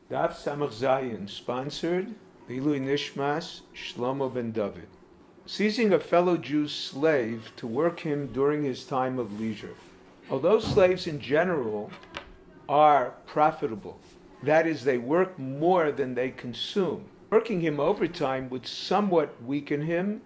Daf Samach Zayin, sponsored Ilui Nishmas Shlomo ben David. Seizing a fellow Jew's slave to work him during his time of leisure. Although slaves in general are profitable, that is, they work more than they consume, working him overtime would somewhat weaken him.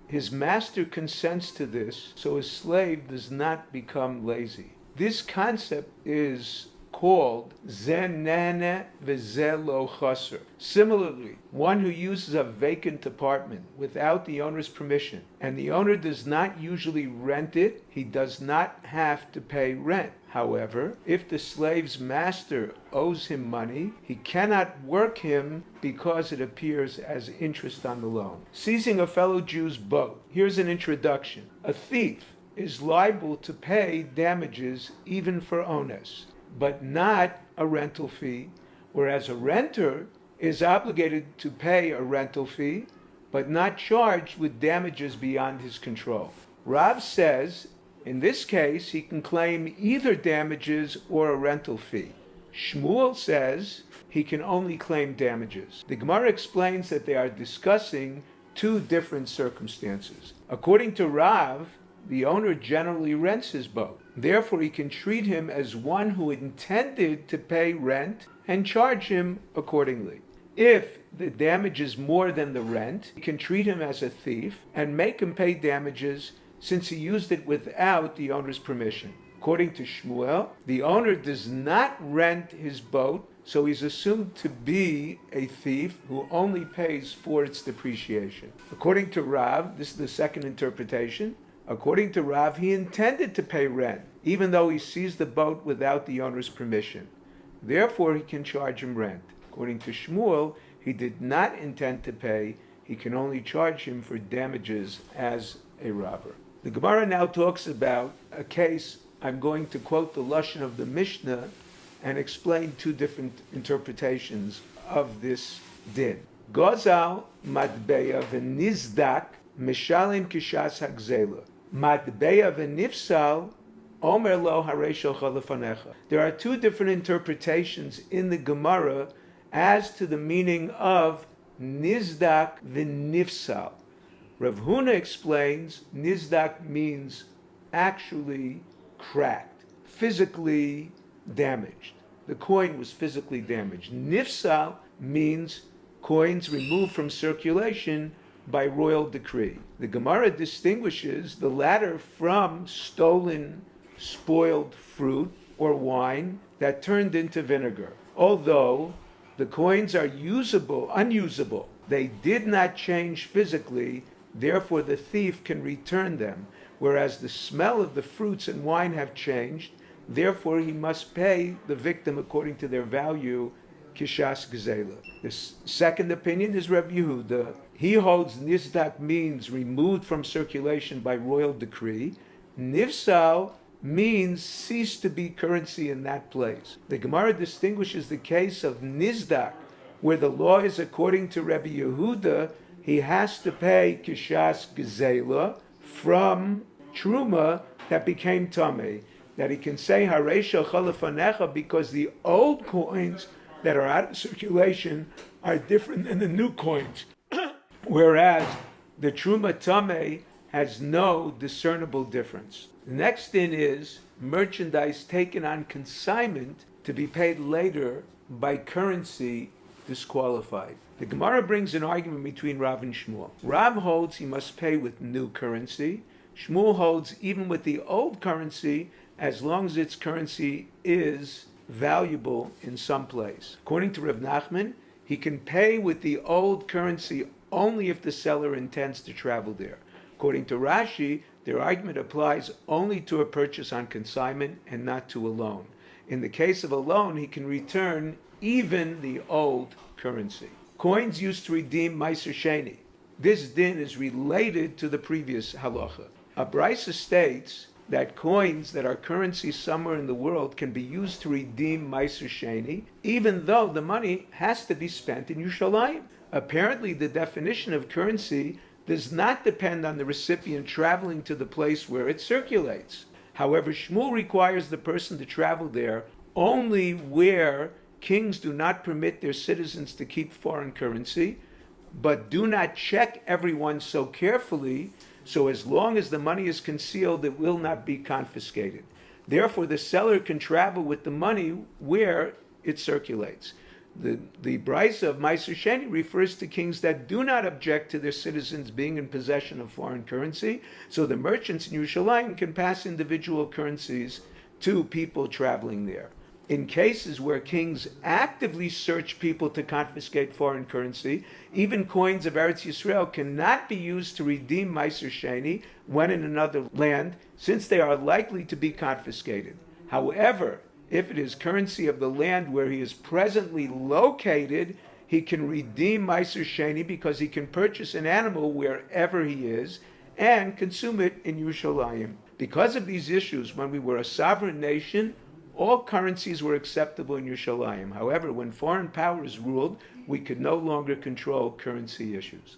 His master consents to this, so his slave does not become lazy. This concept is called Zen Nene V'Ze Lo Chaser. Similarly, one who uses a vacant apartment without the owner's permission, and the owner does not usually rent it, he does not have to pay rent. However, if the slave's master owes him money, he cannot work him because it appears as interest on the loan. Seizing a fellow Jew's boat. Here's an introduction. A thief is liable to pay damages even for ones, but not a rental fee, whereas a renter is obligated to pay a rental fee, but not charged with damages beyond his control. Rav says, in this case, he can claim either damages or a rental fee. Shmuel says he can only claim damages. The Gemara explains that they are discussing two different circumstances. According to Rav, the owner generally rents his boat. Therefore, he can treat him as one who intended to pay rent and charge him accordingly. If the damage is more than the rent, he can treat him as a thief and make him pay damages since he used it without the owner's permission. According to Shmuel, the owner does not rent his boat, so he's assumed to be a thief who only pays for its depreciation. According to Rav, this is the second interpretation, according to Rav, he intended to pay rent, even though he seized the boat without the owner's permission. Therefore, he can charge him rent. According to Shmuel, he did not intend to pay. He can only charge him for damages as a robber. The Gemara now talks about a case. I'm going to quote the Lashon of the Mishnah and explain two different interpretations of this din. Gozal matbeya v'nizdak mishalim kishas hagzela. Matbeya v'nifsal omer lo harei shelcha lefanecha. There are two different interpretations in the Gemara as to the meaning of nizdak v'nifsal. Rav Huna explains nizdak means actually cracked, physically damaged. The coin was physically damaged. Nifsal means coins removed from circulation by royal decree. The Gemara distinguishes the latter from stolen, spoiled fruit or wine that turned into vinegar. Although the coins are unusable, they did not change physically, therefore the thief can return them, whereas the smell of the fruits and wine have changed, therefore he must pay the victim according to their value, kishas gzela. The second opinion is Rabbi Yehuda. He holds nizdak means removed from circulation by royal decree. Nifsal means cease to be currency in that place. The Gemara distinguishes the case of nizdak, where the law is according to Rabbi Yehuda, he has to pay kishas gzela from truma that became tamei, that he can say harei shelcha lefanecha because the old coins that are out of circulation are different than the new coins, whereas the truma tamei has no discernible difference. The next thing is merchandise taken on consignment to be paid later by currency disqualified. The Gemara brings an argument between Rav and Shmuel. Rav holds he must pay with new currency. Shmuel holds even with the old currency, as long as its currency is valuable in some place. According to Rav Nachman, he can pay with the old currency only if the seller intends to travel there. According to Rashi, their argument applies only to a purchase on consignment and not to a loan. In the case of a loan, he can return even the old currency. Coins used to redeem Meiser Sheni. This din is related to the previous halacha. A brisa states that coins that are currency somewhere in the world can be used to redeem Meiser Sheni, even though the money has to be spent in Yerushalayim. Apparently, the definition of currency does not depend on the recipient traveling to the place where it circulates. However, Shmuel requires the person to travel there only where kings do not permit their citizens to keep foreign currency, but do not check everyone so carefully, so as long as the money is concealed, it will not be confiscated. Therefore, the seller can travel with the money where it circulates. The Brisa of Meiser Sheni refers to kings that do not object to their citizens being in possession of foreign currency, so the merchants in Yerushalayim can pass individual currencies to people traveling there. In cases where kings actively search people to confiscate foreign currency, even coins of Eretz Yisrael cannot be used to redeem Meiser Sheni when in another land, since they are likely to be confiscated. However, if it is currency of the land where he is presently located, he can redeem Meiser Sheni because he can purchase an animal wherever he is and consume it in Yerushalayim. Because of these issues, when we were a sovereign nation, all currencies were acceptable in Yerushalayim. However, when foreign powers ruled, we could no longer control currency issues.